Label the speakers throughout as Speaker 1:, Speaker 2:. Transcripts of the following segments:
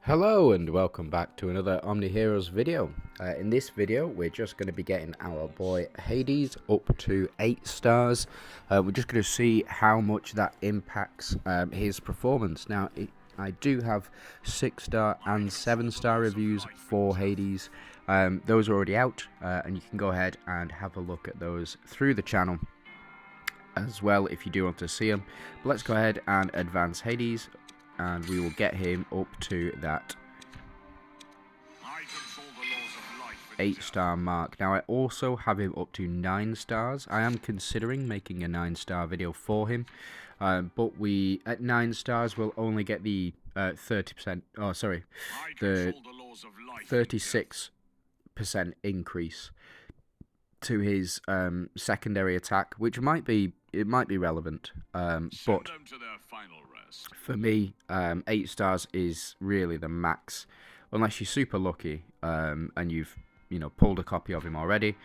Speaker 1: Hello and welcome back to another OMNIHEROES video. In this video we're just going to be getting our boy Hades up to 8 stars. We're just going to see how much that impacts his performance. Now I do have 6-star and 7-star reviews for Hades. Those are already out and you can go ahead and have a look at those through the channel as well if you do want to see them. But let's go ahead and advance Hades, and we will get him up to that 8-star mark. Now I also have him up to 9 stars. I am considering making a 9-star video for him, but we at 9 stars will only get the 30%. Oh, sorry, the 36% increase to his secondary attack, which might be relevant, but for me, 8 stars is really the max, unless you're super lucky and you've pulled a copy of him already.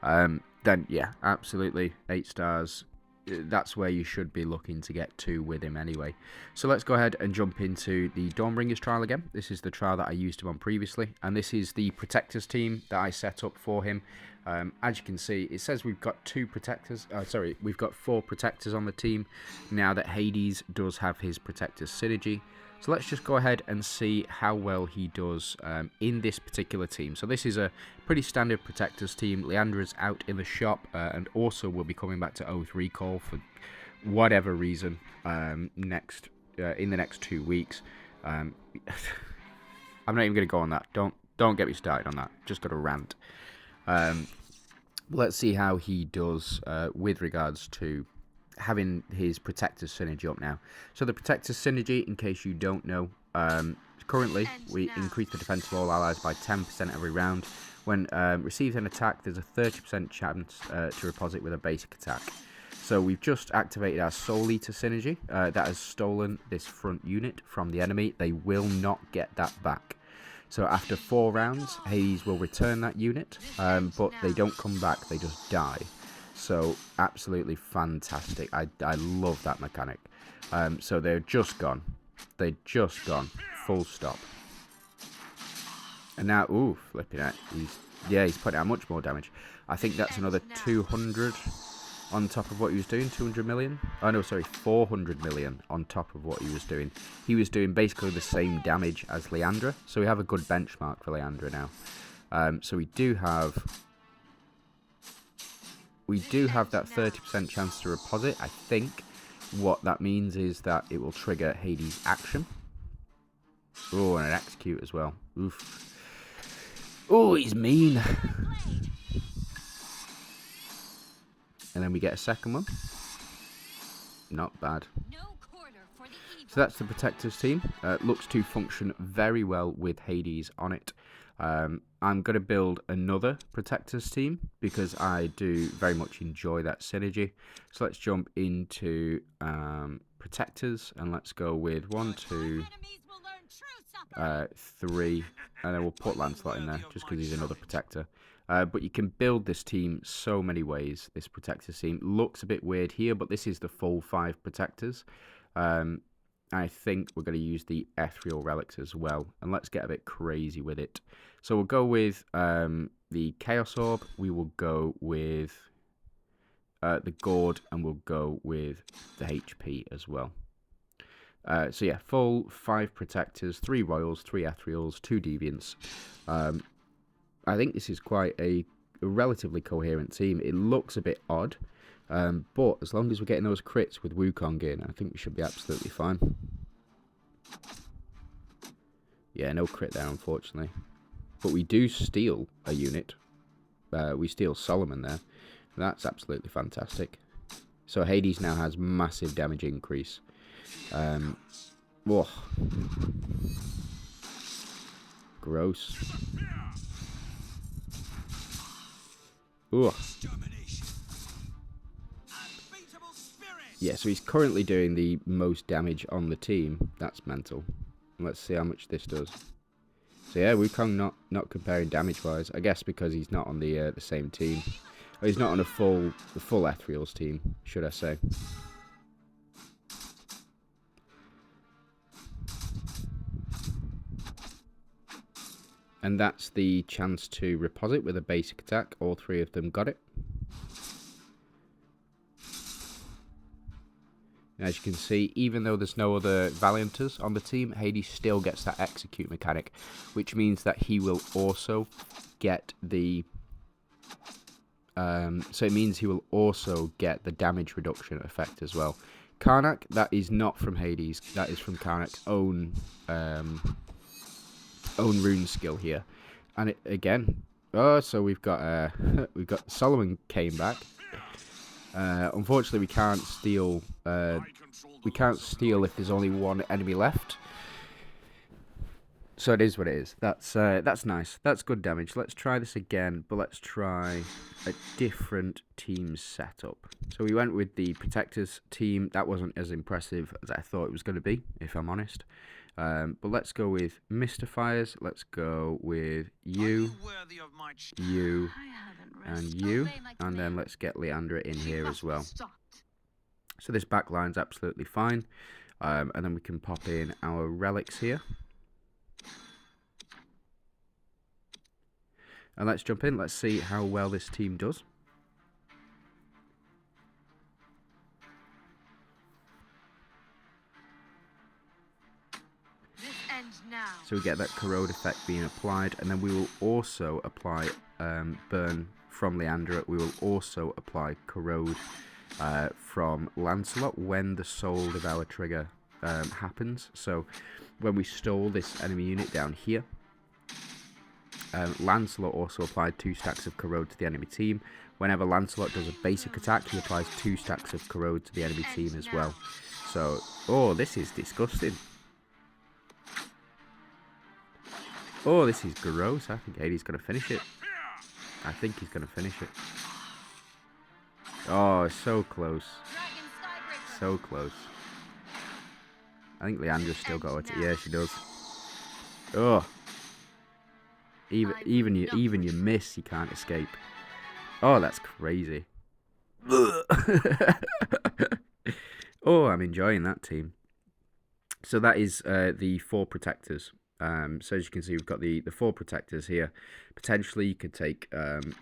Speaker 1: Then yeah, absolutely 8 stars. That's where you should be looking to get to with him anyway. So let's go ahead and jump into the Dawnbringers trial again. This is the trial that I used him on previously, and this is the Protectors team that I set up for him. As you can see, it says we've got 2 Protectors. We've got 4 Protectors on the team now that Hades does have his Protectors synergy. So let's just go ahead and see how well he does in this particular team. So this is a pretty standard Protectors team. Leandra's out in the shop and also will be coming back to O3 call for whatever reason in the next 2 weeks. I'm not even going to go on that. Don't get me started on that. Just got a rant. Let's see how he does with regards to having his Protector synergy up now. So the Protector synergy, in case you don't know, currently we increase the defense of all allies by 10% every round. When receives an attack, there's a 30% chance to repose it with a basic attack. So we've just activated our Soul Eater synergy. That has stolen this front unit from the enemy. They will not get that back. So after 4 rounds, Hades will return that unit, but they don't come back, they just die. So absolutely fantastic. I love that mechanic. So they're just gone. They're just gone. Full stop. And now, ooh, flipping out. He's putting out much more damage. I think that's another 200 on top of what he was doing. 200 million? Oh no, sorry, 400 million on top of what he was doing. He was doing basically the same damage as Leandra. So we have a good benchmark for Leandra now. So we do have that 30% chance to reposit. I think what that means is that it will trigger Hades' action. Oh, and an execute as well. Oof. Oh, he's mean. And then we get a second one. Not bad. So that's the Protectors team. Looks to function very well with Hades on it. I'm going to build another Protectors team because I do very much enjoy that synergy. So let's jump into Protectors and let's go with 1, 2, 3, and then we'll put Lancelot in there just because he's another Protector. But you can build this team so many ways. This Protectors team looks a bit weird here, but this is the full 5 Protectors. I think we're going to use the Ethereal Relics as well. And let's get a bit crazy with it. So we'll go with the Chaos Orb. We will go with the Gourd. And we'll go with the HP as well. So yeah, full 5 Protectors, 3 Royals, 3 Ethereals, 2 Deviants. I think this is quite a relatively coherent team. It looks a bit odd. But as long as we're getting those crits with Wukong in, I think we should be absolutely fine. Yeah, no crit there, unfortunately. But we do steal a unit. We steal Solomon there. That's absolutely fantastic. So Hades now has massive damage increase. Whoa. Gross. Ugh. Yeah, so he's currently doing the most damage on the team. That's mental. Let's see how much this does. So yeah, Wukong not comparing damage-wise. I guess because he's not on the same team. Or he's not on the full Ethereals team, should I say. And that's the chance to reposit with a basic attack. All three of them got it. As you can see, even though there's no other Valianters on the team, Hades still gets that execute mechanic, which means that he will also get the... so it means he will also get the damage reduction effect as well. Karnak, that is not from Hades, that is from Karnak's own rune skill here. And it, again, so we've got Solomon came back. Unfortunately, we can't steal. We can't steal if there's only one enemy left. So it is what it is. That's nice. That's good damage. Let's try this again, but let's try a different team setup. So we went with the Protectors team. That wasn't as impressive as I thought it was going to be, if I'm honest. But let's go with Mystifiers. Let's go with you, and you, and then let's get Leandra in here as well. So this back line's absolutely fine, and then we can pop in our relics here. And let's jump in, let's see how well this team does. So we get that corrode effect being applied, and then we will also apply burn from Leandra. We will also apply corrode from Lancelot when the Soul Devour trigger happens. So when we stole this enemy unit down here, Lancelot also applied 2 stacks of corrode to the enemy team. Whenever Lancelot does a basic attack, he applies 2 stacks of corrode to the enemy team as well. So, oh, this is disgusting. Oh, this is gross. I think Hades' going to finish it. I think he's going to finish it. Oh, so close. So close. I think Leandra's still got it. Yeah, she does. Oh. Even you miss, you can't escape. Oh, that's crazy. Oh, I'm enjoying that team. So that is the 4 Protectors. So as you can see, we've got the 4 Protectors here. Potentially, you could take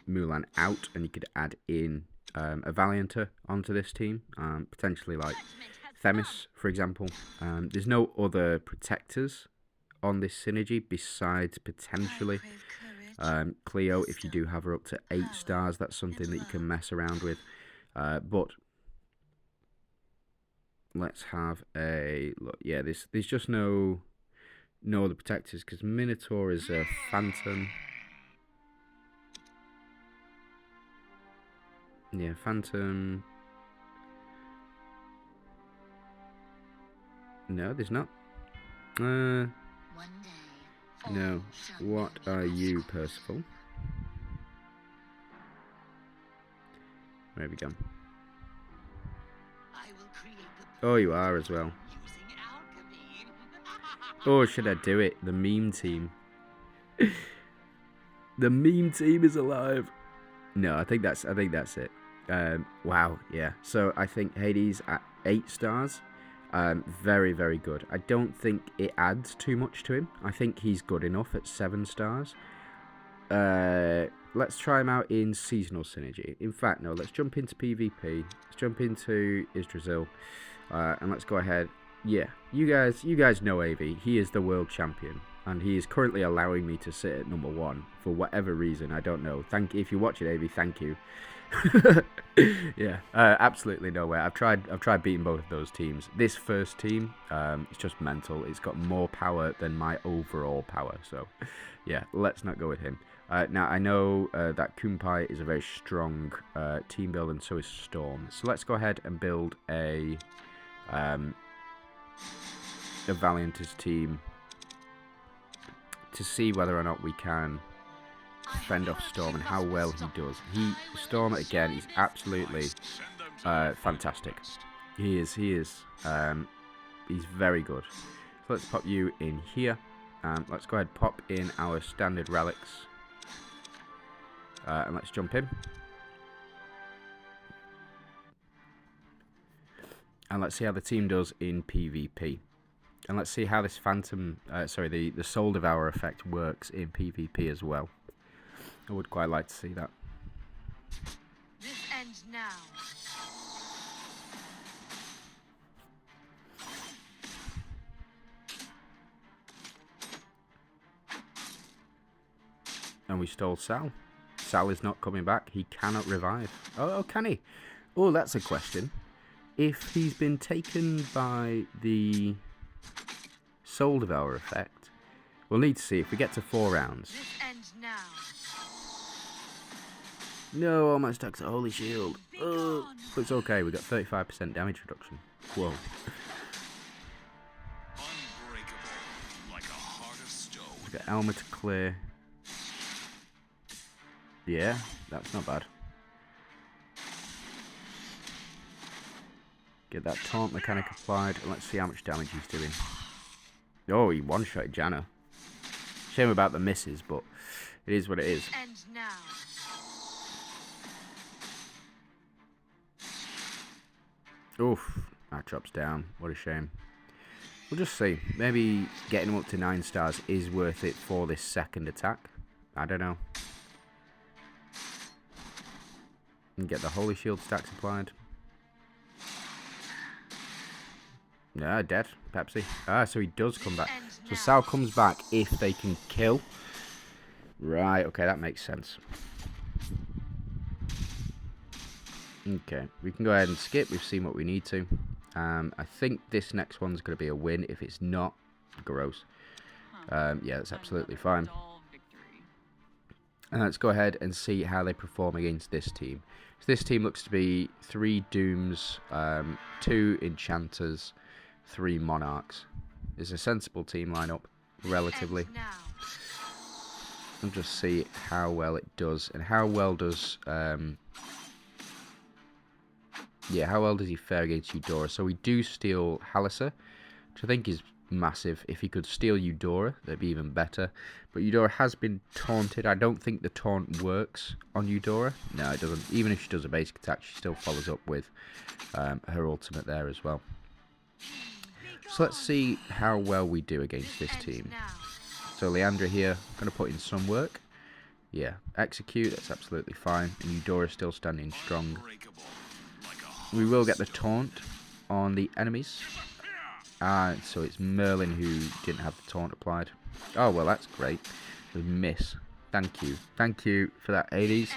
Speaker 1: Mulan out, and you could add in a Valianter onto this team. Potentially like Themis, for example. There's no other Protectors on this synergy besides potentially Cleo. If you do have her up to 8 stars, that's something that you can mess around with. But let's have a look. Yeah, there's just no other Protectors, because Minotaur is a Phantom. Yeah, Phantom. No, there's not. No. What are you, Percival? There we go. Oh, you are as well. Oh, should I do it? The meme team. The meme team is alive. No, I think that's it. Wow, yeah. So I think Hades at 8 stars. Very, very good. I don't think it adds too much to him. I think he's good enough at 7 stars. Let's try him out in Seasonal Synergy. In fact, no, let's jump into PvP. Let's jump into Yggdrasil. And let's go ahead. Yeah, you guys know AV. He is the world champion, and he is currently allowing me to sit at number 1 for whatever reason. I don't know. If you're watching AV, thank you. Yeah, absolutely no way. I've tried beating both of those teams. This first team, it's just mental. It's got more power than my overall power. So, yeah, let's not go with him. Now I know that Kumpai is a very strong team build, and so is Storm. So let's go ahead and build a Valiant's team to see whether or not we can fend off Storm and how well he does. Storm again is absolutely fantastic. He is he's very good. So let's pop you in here. Let's go ahead and pop in our standard relics, and let's jump in. And let's see how the team does in PvP. And let's see how this Phantom, the Soul Devourer effect works in PvP as well. I would quite like to see that.
Speaker 2: This ends now.
Speaker 1: And we stole Sal. Sal is not coming back. He cannot revive. Oh, can he? Oh, that's a question. If he's been taken by the Soul Devourer effect, we'll need to see if we get to 4 rounds.
Speaker 2: This ends now.
Speaker 1: No, all my stacks are Holy Shield. But it's okay, we got 35% damage reduction. Whoa.
Speaker 3: Like a heart of stone.
Speaker 1: We've got Elmer to clear. Yeah, that's not bad. Get that taunt mechanic applied, and let's see how much damage he's doing. Oh, he one-shot Janna. Shame about the misses, but it is what it is.
Speaker 2: Ends now.
Speaker 1: Oof, that drops down. What a shame. We'll just see. Maybe getting him up to 9 stars is worth it for this second attack. I don't know. And get the Holy Shield stacks applied. Yeah, dead. Pepsi. Ah, so he does come back. So Sal comes back if they can kill. Right, okay, that makes sense. Okay, we can go ahead and skip. We've seen what we need to. I think this next one's going to be a win. If it's not, gross. Yeah, that's absolutely fine. And let's go ahead and see how they perform against this team. So this team looks to be 3 Dooms, 2 Enchanters, 3 Monarchs. It's a sensible team lineup, relatively. We'll just see how well it does, and how well does how well does he fare against Eudora. So we do steal Halissa, which I think is massive. If he could steal Eudora, that'd be even better. But Eudora has been taunted. I don't think the taunt works on Eudora. No, it doesn't. Even if she does a basic attack, she still follows up with her ultimate there as well. So let's see how well we do against this team. So Leandra here, going to put in some work. Yeah, execute, that's absolutely fine. And Eudora still standing strong. We will get the taunt on the enemies. So it's Merlin who didn't have the taunt applied. Oh, well, that's great. We miss. Thank you. Thank you for that, Hades.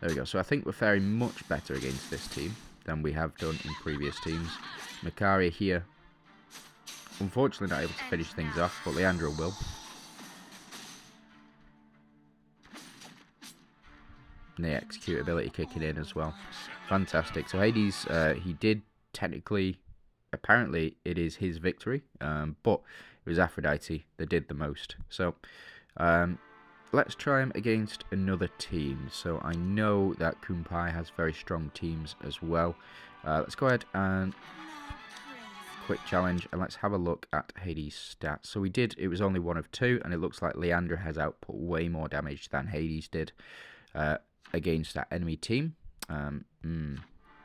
Speaker 1: There we go. So I think we're faring much better against this team than we have done in previous teams. Makaria here, unfortunately not able to finish things off, but Leandra will. And the execute ability kicking in as well. Fantastic. So Hades, he did technically, apparently it is his victory, but it was Aphrodite that did the most. So let's try him against another team. So I know that Kumpai has very strong teams as well. Let's go ahead and quick challenge, and let's have a look at Hades' stats. So it was only 1 of 2, and it looks like Leandra has output way more damage than Hades did against that enemy team.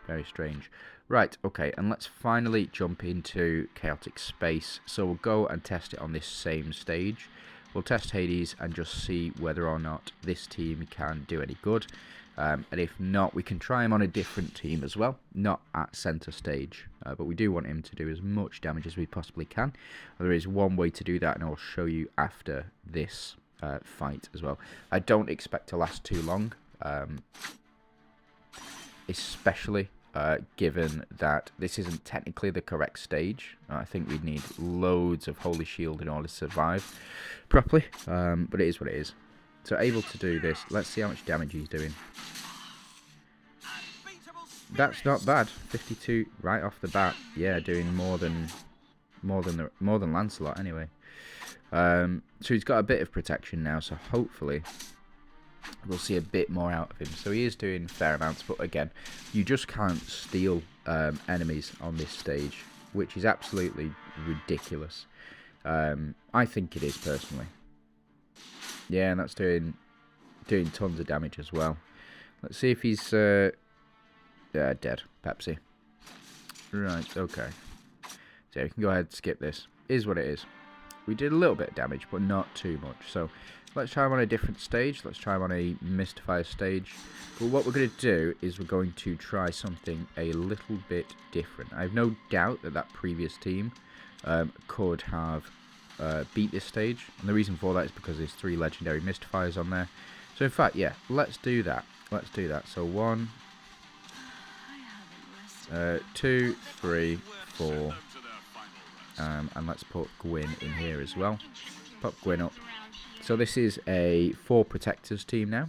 Speaker 1: Very strange. Right, okay, and let's finally jump into Chaotic Space. So we'll go and test it on this same stage. We'll test Hades and just see whether or not this team can do any good. And if not, we can try him on a different team as well, not at center stage. But we do want him to do as much damage as we possibly can. There is one way to do that, and I'll show you after this fight as well. I don't expect to last too long, especially given that this isn't technically the correct stage. I think we'd need loads of Holy Shield in order to survive properly, but it is what it is. So able to do this. Let's see how much damage he's doing. That's not bad. 52 right off the bat. Yeah, doing more than Lancelot anyway. So he's got a bit of protection now. So hopefully we'll see a bit more out of him. So he is doing fair amounts, but again, you just can't steal enemies on this stage, which is absolutely ridiculous. I think it is personally. Yeah, and that's doing tons of damage as well. Let's see if he's Dead. Pepsi. Right, okay. So you can go ahead and skip this. Is what it is. We did a little bit of damage, but not too much. So let's try him on a different stage. Let's try him on a Mystifier stage. But what we're going to do is we're going to try something a little bit different. I have no doubt that that previous team could have beat this stage. And the reason for that is because there's 3 legendary Mystifiers on there. So in fact, yeah, let's do that. Let's do that. So 1, 2, 3, 4. And let's put Gwyn in here as well. Pop Gwyn up. So this is a 4 protectors team now.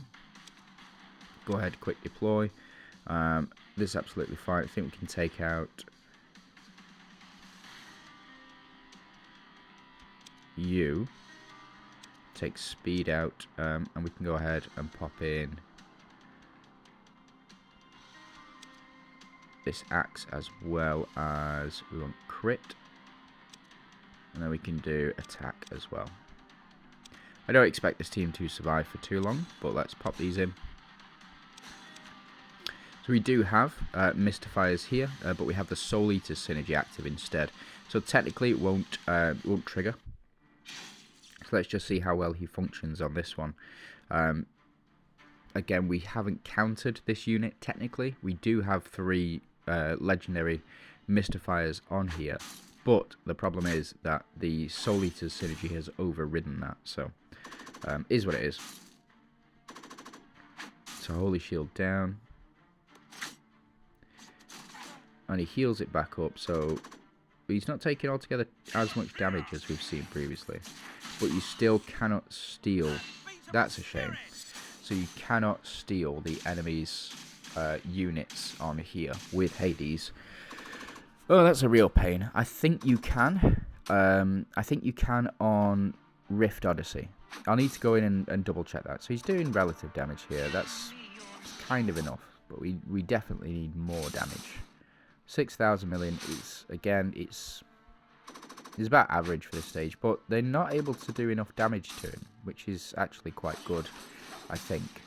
Speaker 1: Go ahead, quick deploy. This is absolutely fine. I think we can take out you. Take speed out, and we can go ahead and pop in this axe as well as we want crit. And then we can do attack as well. I don't expect this team to survive for too long, but let's pop these in. So we do have Mystifiers here, but we have the Soul Eater synergy active instead. So technically it won't trigger. So let's just see how well he functions on this one. Again, we haven't countered this unit technically. We do have 3 legendary Mystifiers on here. But the problem is that the Soul Eater's synergy has overridden that. So, is what it is. So, Holy Shield down. And he heals it back up. So, he's not taking altogether as much damage as we've seen previously. But you still cannot steal. That's a shame. So, you cannot steal the enemy's units on here with Hades. Oh, that's a real pain. I think you can. I think you can on Rift Odyssey. I'll need to go in and double check that. So he's doing relative damage here. That's kind of enough. But we definitely need more damage. 6,000 million is, again, it's about average for this stage. But they're not able to do enough damage to him, which is actually quite good, I think.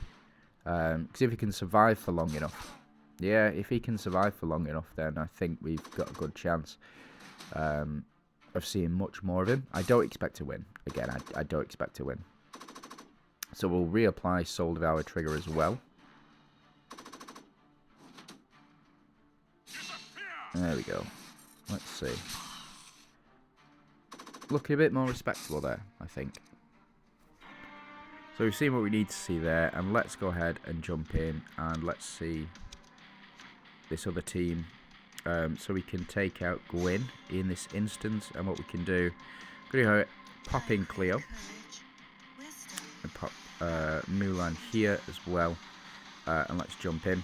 Speaker 1: Because if he can survive for long enough. Yeah, if he can survive for long enough, then I think we've got a good chance of seeing much more of him. I don't expect to win. Again, I don't expect to win. So we'll reapply Soul Devour trigger as well. There we go. Let's see. Looking a bit more respectable there, I think. So we've seen what we need to see there, and let's go ahead and jump in and let's see this other team. So we can take out Gwyn in this instance, and what we can do, pop in Cleo and pop Mulan here as well, and let's jump in.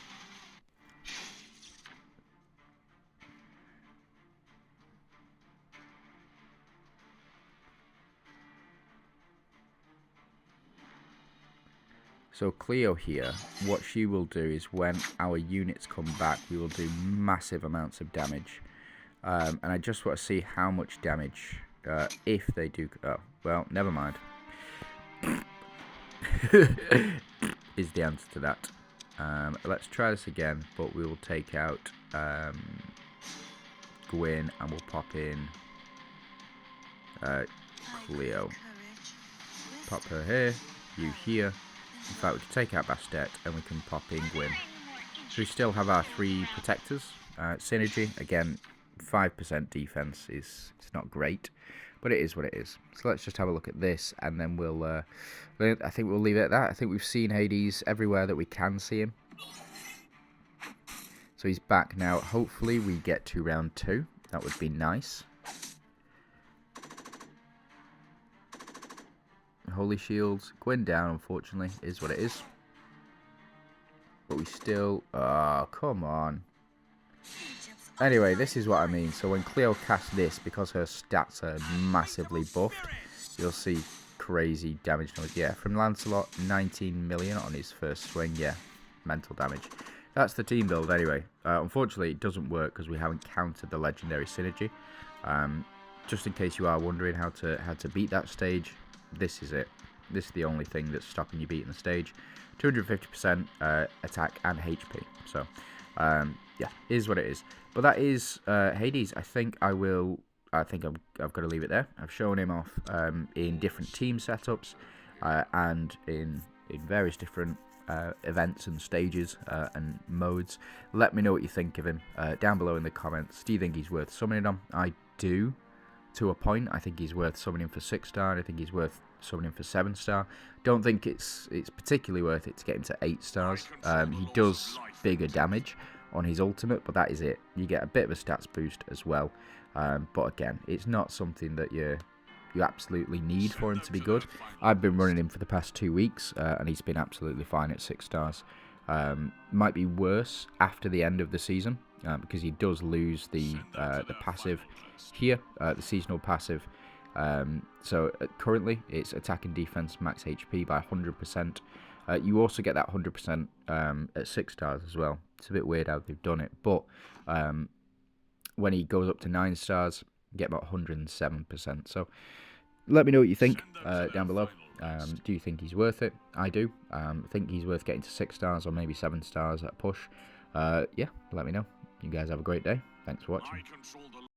Speaker 1: So Cleo here, what she will do is when our units come back, we will do massive amounts of damage. And I just want to see how much damage, if they do... Oh, well, never mind. Is the answer to that. Let's try this again, but we will take out Gwyn and we'll pop in Cleo. Pop her here, you here. In fact, we can take out Bastet and we can pop in Gwyn. So we still have our 3 protectors. Synergy, again, 5% defense is it's not great, but it is what it is. So let's just have a look at this, and then we'll. I think we'll leave it at that. I think we've seen Hades everywhere that we can see him. So he's back now. Hopefully we get to round 2. That would be nice. Holy Shields. Gwyn down, unfortunately, is what it is. But we still... Oh, come on. Anyway, this is what I mean. So when Cleo casts this, because her stats are massively buffed, you'll see crazy damage numbers. Yeah, from Lancelot, 19 million on his first swing. Yeah, mental damage. That's the team build anyway. Unfortunately, it doesn't work because we haven't countered the legendary synergy. Just in case you are wondering how to beat that stage, this is it. This is the only thing that's stopping you beating the stage. 250% attack and HP. So Yeah, is what it is. But that is Hades. I think I've got to leave it there. I've shown him off in different team setups and in various different events and stages and modes. Let me know what you think of him down below in the comments. Do you think he's worth summoning on? I do, to a point. I think he's worth summoning for 6-star. I think he's worth summoning for 7-star. Don't think it's particularly worth it to get him to 8 stars. He does bigger damage on his ultimate, but that is it. You get a bit of a stats boost as well. But again, it's not something that you absolutely need for him to be good. I've been running him for the past 2 weeks, and he's been absolutely fine at 6 stars. Might be worse after the end of the season, because he does lose the passive here, the seasonal passive. So currently it's attack and defense max HP by 100%. You also get that 100% at 6 stars as well. It's a bit weird how they've done it, but when he goes up to 9 stars, you get about 107%. So let me know what you think down below. Do you think he's worth it? I do. I think he's worth getting to 6 stars or maybe 7 stars at push. Yeah, let me know. You guys have a great day. Thanks for watching.